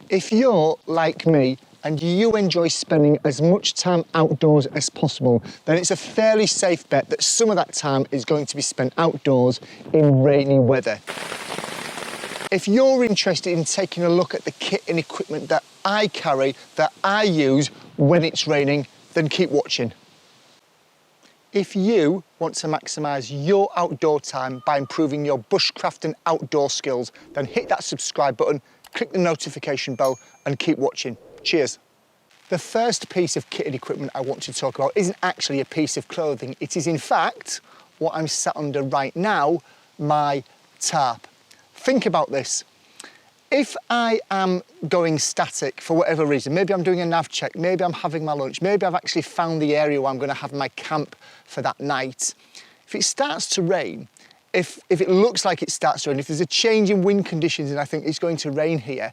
If you're like me and you enjoy spending as much time outdoors as possible, then it's a fairly safe bet that some of that time is going to be spent outdoors in rainy weather. If you're interested in taking a look at the kit and equipment that I carry, that I use when it's raining, then keep watching. If you want to maximise your outdoor time by improving your bushcraft and outdoor skills, then hit that subscribe button, click the notification bell and keep watching. Cheers. The first piece of kit and equipment I want to talk about isn't actually a piece of clothing. It is in fact what I'm sat under right now, my tarp. Think about this. If I am going static for whatever reason, maybe I'm doing a nav check, maybe I'm having my lunch, maybe I've actually found the area where I'm going to have my camp for that night. If it starts to rain, if it looks like it starts to rain, if there's a change in wind conditions and I think it's going to rain here,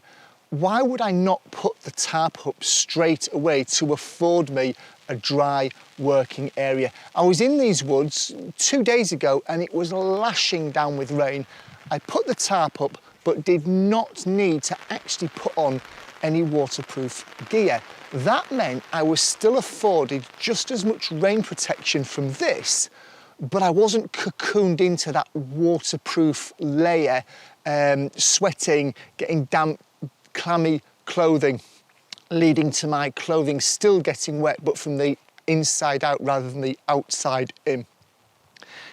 why would I not put the tarp up straight away to afford me a dry working area? I was in these woods 2 days ago and it was lashing down with rain. I put the tarp up but did not need to actually put on any waterproof gear. That meant I was still afforded just as much rain protection from this, but I wasn't cocooned into that waterproof layer, sweating, getting damp, clammy clothing, leading to my clothing still getting wet, but from the inside out rather than the outside in.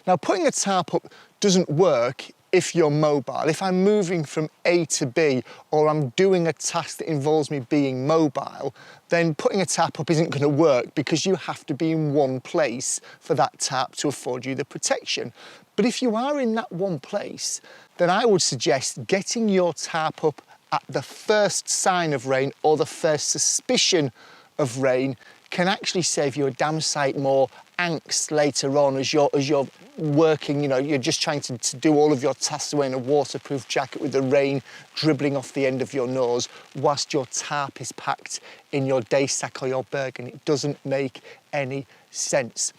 Now, putting a tarp up doesn't work if you're mobile. If I'm moving from A to B or I'm doing a task that involves me being mobile, then putting a tarp up isn't going to work because you have to be in one place for that tarp to afford you the protection. But if you are in that one place, then I would suggest getting your tarp up at the first sign of rain or the first suspicion of rain can actually save you a damn sight more angst later on as you're working, you're just trying to do all of your tasks away in a waterproof jacket with the rain dribbling off the end of your nose whilst your tarp is packed in your day sack or your bergen. It doesn't make any sense.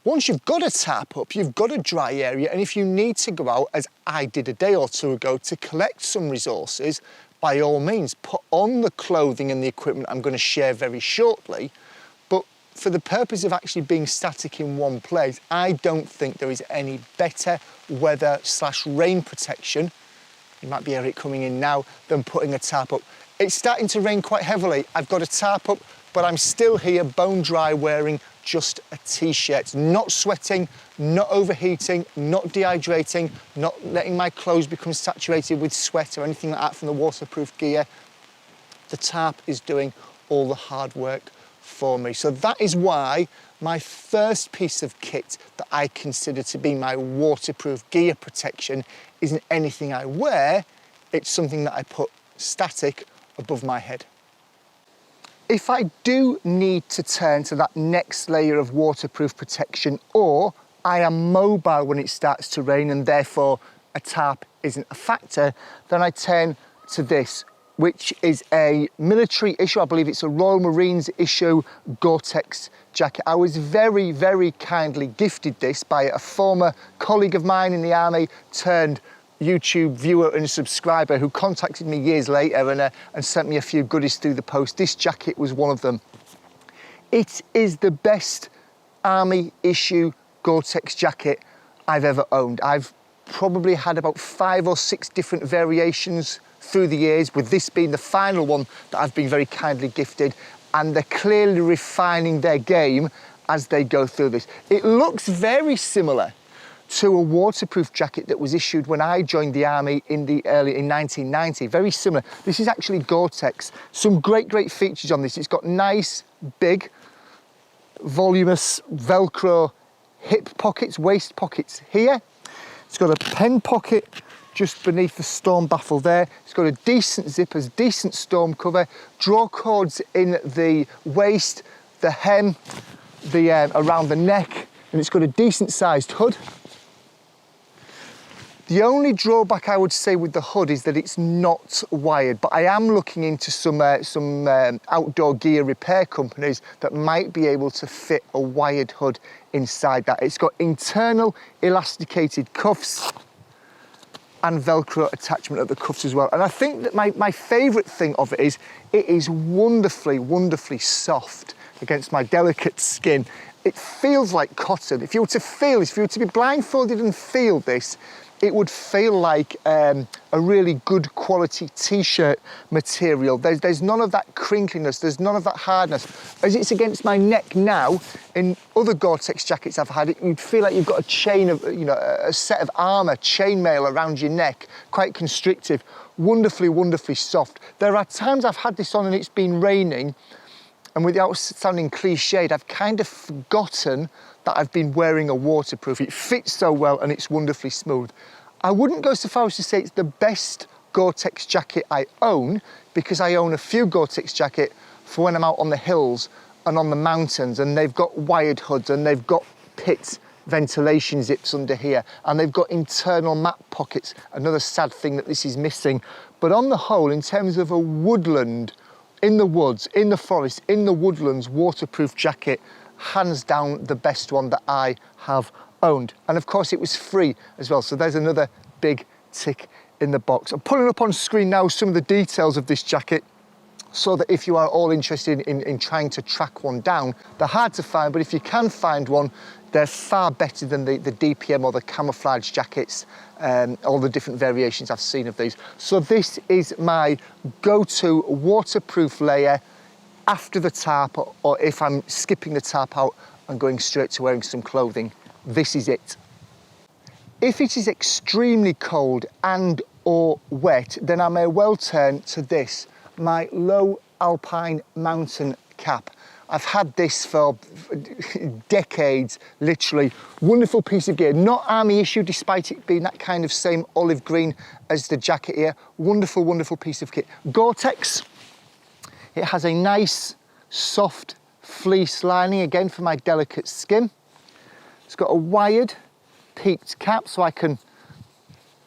Once you've got a tarp up, you've got a dry area, and if you need to go out, as I did a day or two ago, to collect some resources, by all means, put on the clothing and the equipment I'm going to share very shortly. But for the purpose of actually being static in one place, I don't think there is any better weather/rain protection, you might be hearing it coming in now, than putting a tarp up. It's starting to rain quite heavily. I've got a tarp up, but I'm still here bone dry wearing just a t-shirt, not sweating, not overheating, not dehydrating, not letting my clothes become saturated with sweat or anything like that from the waterproof gear. The tarp is doing all the hard work for me. So that is why my first piece of kit that I consider to be my waterproof gear protection isn't anything I wear, it's something that I put static above my head. If I do need to turn to that next layer of waterproof protection, or I am mobile when it starts to rain and therefore a tarp isn't a factor, then I turn to this, which is a military issue. I believe it's a Royal Marines issue Gore-Tex jacket. I was very, very kindly gifted this by a former colleague of mine in the army turned YouTube viewer and subscriber who contacted me years later and sent me a few goodies through the post. This jacket was one of them. It is the best army issue Gore-Tex jacket I've ever owned. I've probably had about 5 or 6 different variations through the years, with this being the final one that I've been very kindly gifted, and they're clearly refining their game as they go through this. It looks very similar to a waterproof jacket that was issued when I joined the army in 1990, very similar. This is actually Gore-Tex. Some great features on this. It's got nice, big, voluminous Velcro hip pockets, waist pockets here. It's got a pen pocket just beneath the storm baffle there. It's got a decent zippers, decent storm cover, draw cords in the waist, the hem, around the neck, and it's got a decent sized hood. The only drawback I would say with the hood is that it's not wired, but I am looking into some outdoor gear repair companies that might be able to fit a wired hood inside that. It's got internal elasticated cuffs and Velcro attachment at the cuffs as well. And I think that my favourite thing of it is wonderfully, wonderfully soft against my delicate skin. It feels like cotton. If you were to be blindfolded and feel this, it would feel like a really good quality t-shirt material. There's none of that crinkliness, there's none of that hardness. As it's against my neck now, in other Gore-Tex jackets I've had, you'd feel like you've got a chain of, a set of armour, chainmail around your neck, quite constrictive. Wonderfully, wonderfully soft. There are times I've had this on and it's been raining, and without sounding cliched, I've kind of forgotten that I've been wearing a waterproof. It fits so well and it's wonderfully smooth. I wouldn't go so far as to say it's the best Gore-Tex jacket I own, because I own a few Gore-Tex jackets for when I'm out on the hills and on the mountains, and they've got wired hoods and they've got pit ventilation zips under here, and they've got internal map pockets, another sad thing that this is missing. But on the whole, in terms of a woodland, in the woods, in the forest, in the woodlands, waterproof jacket, hands down the best one that I have owned. And of course it was free as well, so there's another big tick in the box. I'm pulling up on screen now some of the details of this jacket, so that if you are all interested in trying to track one down, they're hard to find, but if you can find one, they're far better than the DPM or the camouflage jackets, all the different variations I've seen of these. So this is my go-to waterproof layer after the tarp, or if I'm skipping the tarp out and going straight to wearing some clothing. This is it. If it is extremely cold and or wet, then I may well turn to this, my low alpine mountain cap. I've had this for decades, literally. Wonderful piece of gear, not army issue despite it being that kind of same olive green as the jacket here. Wonderful, wonderful piece of kit. Gore-Tex. It has a nice, soft fleece lining, again for my delicate skin. It's got a wired, peaked cap, so I can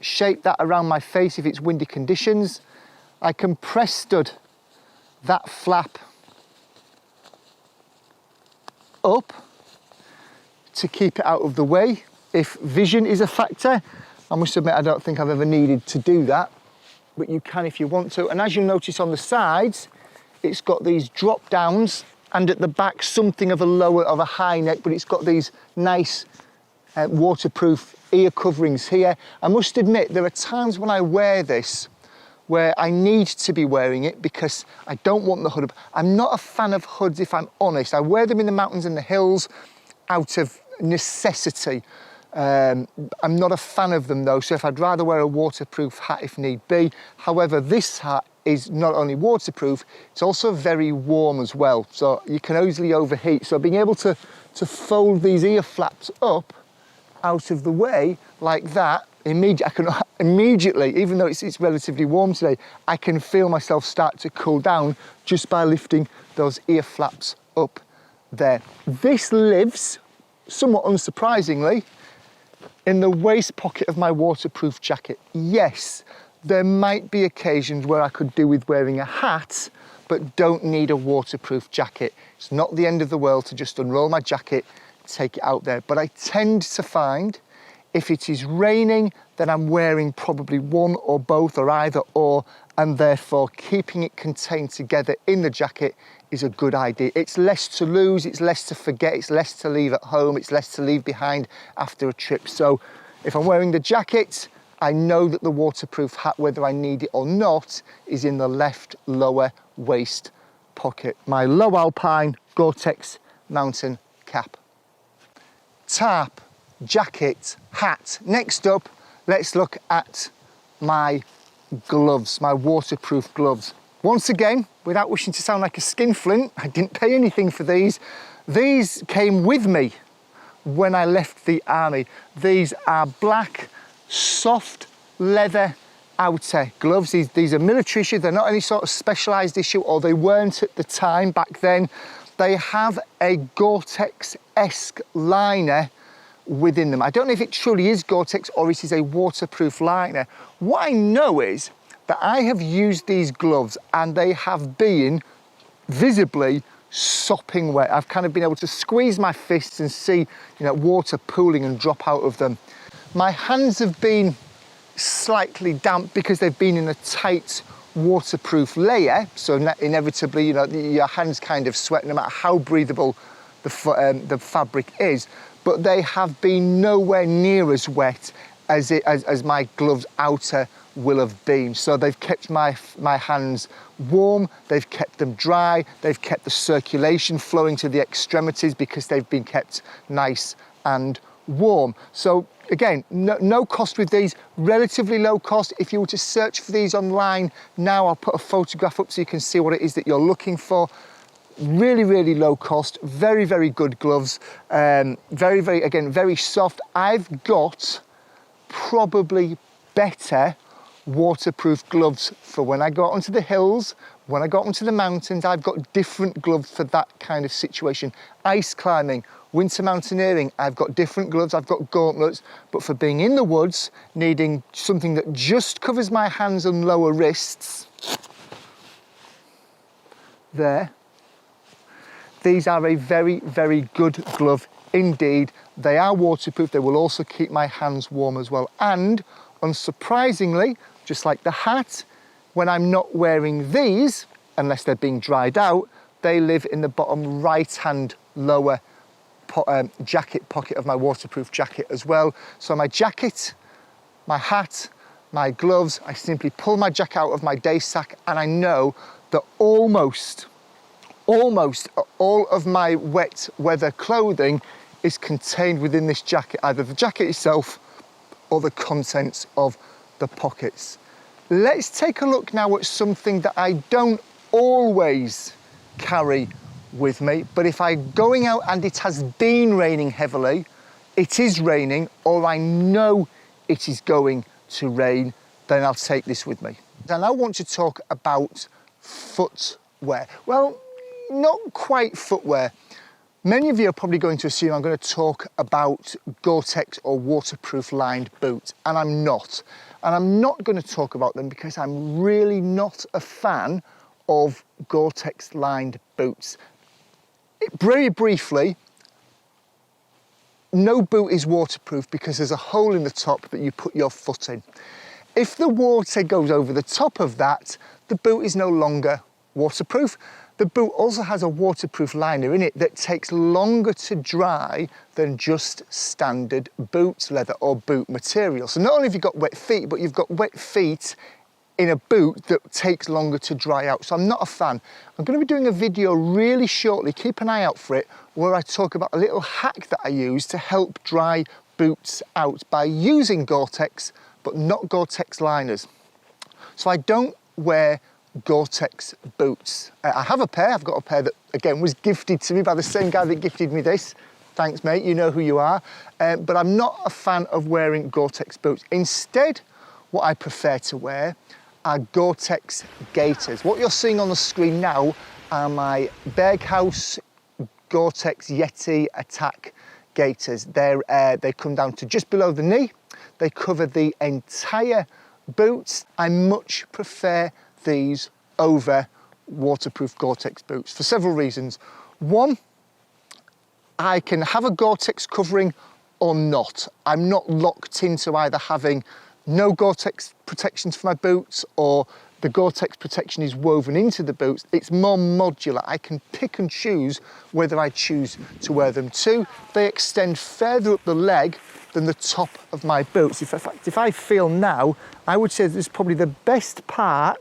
shape that around my face if it's windy conditions. I can press stud that flap up to keep it out of the way if vision is a factor. I must admit, I don't think I've ever needed to do that, but you can if you want to. And as you'll notice on the sides, it's got these drop downs, and at the back something of a high neck, but it's got these nice waterproof ear coverings here. I must admit, there are times when I wear this where I need to be wearing it because I don't want the hood up. I'm not a fan of hoods, if I'm honest. I wear them in the mountains and the hills out of necessity. I'm not a fan of them though, so if I'd rather wear a waterproof hat if need be. However, this hat is not only waterproof, it's also very warm as well, so you can easily overheat. So being able to fold these ear flaps up out of the way like that, I can immediately, even though it's relatively warm today, I can feel myself start to cool down just by lifting those ear flaps up there. This lives, somewhat unsurprisingly, in the waist pocket of my waterproof jacket. Yes, there might be occasions where I could do with wearing a hat, but don't need a waterproof jacket. It's not the end of the world to just unroll my jacket, take it out there. But I tend to find if it is raining, then I'm wearing probably one or both or either or, and therefore keeping it contained together in the jacket is a good idea. It's less to lose, it's less to forget, it's less to leave at home, it's less to leave behind after a trip. So if I'm wearing the jacket, I know that the waterproof hat, whether I need it or not, is in the left lower waist pocket. My low alpine Gore-Tex mountain cap. Tarp, jacket, hat. Next up, let's look at my gloves, my waterproof gloves. Once again, without wishing to sound like a skinflint, I didn't pay anything for these. These came with me when I left the army. These are black, soft leather outer gloves. These are military issue. They're not any sort of specialised issue, or they weren't at the time back then. They have a Gore-Tex-esque liner within them. I don't know if it truly is Gore-Tex or it is a waterproof liner. What I know is that I have used these gloves and they have been visibly sopping wet. I've kind of been able to squeeze my fists and see, water pooling and drop out of them. My hands have been slightly damp because they've been in a tight waterproof layer, so inevitably, you know, your hands kind of sweat no matter how breathable the fabric is, but they have been nowhere near as wet as my gloves outer will have been. So they've kept my hands warm, they've kept them dry, they've kept the circulation flowing to the extremities because they've been kept nice and warm. So again, no cost with these, relatively low cost. If you were to search for these online now, I'll put a photograph up so you can see what it is that you're looking for. Really, really low cost, very, very good gloves. Very, very, again, very soft. I've got probably better waterproof gloves for when I go out onto the hills, when I go out onto the mountains. I've got different gloves for that kind of situation. Ice climbing, winter mountaineering, I've got different gloves, I've got gauntlets, but for being in the woods, needing something that just covers my hands and lower wrists, there, these are a very, very good glove indeed. They are waterproof, they will also keep my hands warm as well. And unsurprisingly, just like the hat, when I'm not wearing these, unless they're being dried out, they live in the bottom right-hand lower jacket pocket of my waterproof jacket as well. So my jacket, my hat, my gloves, I simply pull my jacket out of my day sack and I know that almost all of my wet weather clothing is contained within this jacket, either the jacket itself or the contents of the pockets. Let's take a look now at something that I don't always carry with me, but if I'm going out and it has been raining heavily, it is raining, or I know it is going to rain, then I'll take this with me. And I want to talk about footwear. Well, not quite footwear. Many of you are probably going to assume I'm going to talk about Gore-Tex or waterproof lined boots, and I'm not. And I'm not going to talk about them because I'm really not a fan of Gore-Tex lined boots. Very briefly, no boot is waterproof because there's a hole in the top that you put your foot in. If the water goes over the top of that, the boot is no longer waterproof. The boot also has a waterproof liner in it that takes longer to dry than just standard boot leather or boot material. So not only have you got wet feet, but you've got wet feet in a boot that takes longer to dry out. So I'm not a fan. I'm going to be doing a video really shortly, keep an eye out for it, where I talk about a little hack that I use to help dry boots out by using Gore-Tex, but not Gore-Tex liners. So I don't wear Gore-Tex boots. I have a pair, I've got a pair that again was gifted to me by the same guy that gifted me this. Thanks mate, you know who you are. But I'm not a fan of wearing Gore-Tex boots. Instead, what I prefer to wear are Gore-Tex gaiters. What you're seeing on the screen now are my Berghaus Gore-Tex Yeti Attack gaiters. They come down to just below the knee. They cover the entire boot. I much prefer these over waterproof Gore-Tex boots for several reasons. One, I can have a Gore-Tex covering or not. I'm not locked into either having no Gore-Tex protections for my boots or the Gore-Tex protection is woven into the boots. It's more modular. I can pick and choose whether I choose to wear them. Two, they extend further up the leg than the top of my boots. In fact, if I feel now, I would say this is probably the best part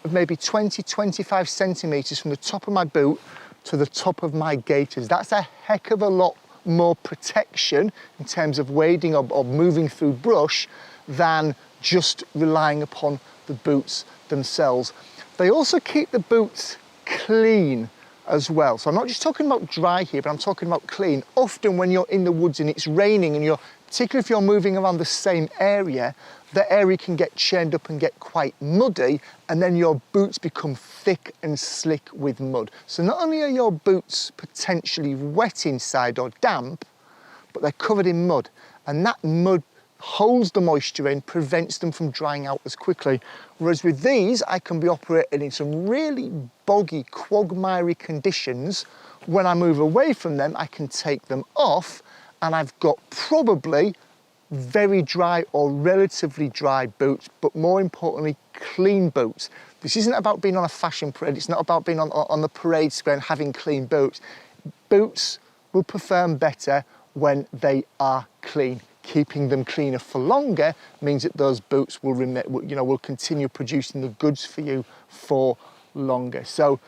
of maybe 20-25 centimetres from the top of my boot to the top of my gaiters. That's a heck of a lot more protection in terms of wading or moving through brush than just relying upon the boots themselves. They also keep the boots clean as well. So I'm not just talking about dry here, but I'm talking about clean. Often when you're in the woods and it's raining and particularly if you're moving around the same area, the area can get churned up and get quite muddy, and then your boots become thick and slick with mud. So not only are your boots potentially wet inside or damp, but they're covered in mud, and that mud holds the moisture in, prevents them from drying out as quickly. Whereas with these, I can be operating in some really boggy, quagmiry conditions. When I move away from them, I can take them off, and I've got probably very dry or relatively dry boots, but more importantly, clean boots. This isn't about being on a fashion parade. It's not about being on the parade square and having clean boots. Boots will perform better when they are clean. Keeping them cleaner for longer means that those boots will continue producing the goods for you for longer. So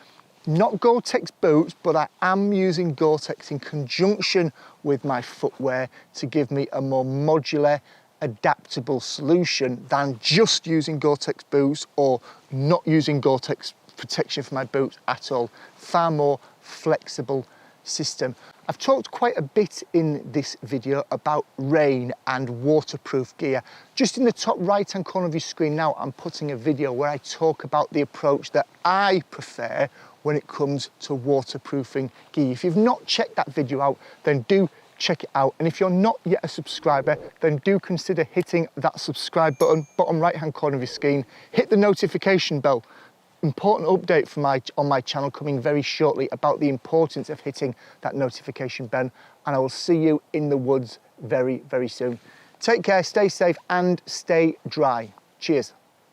not Gore-Tex boots, but I am using Gore-Tex in conjunction with my footwear to give me a more modular, adaptable solution than just using Gore-Tex boots or not using Gore-Tex protection for my boots at all. Far more flexible system. I've talked quite a bit in this video about rain and waterproof gear. Just in the top right hand corner of your screen now, I'm putting a video where I talk about the approach that I prefer when it comes to waterproofing gear. If you've not checked that video out, then do check it out. And if you're not yet a subscriber, then do consider hitting that subscribe button, bottom right hand corner of your screen. Hit the notification bell. Important update on my channel coming very shortly about the importance of hitting that notification bell, and I will see you in the woods very, very soon. Take care, stay safe and stay dry. Cheers.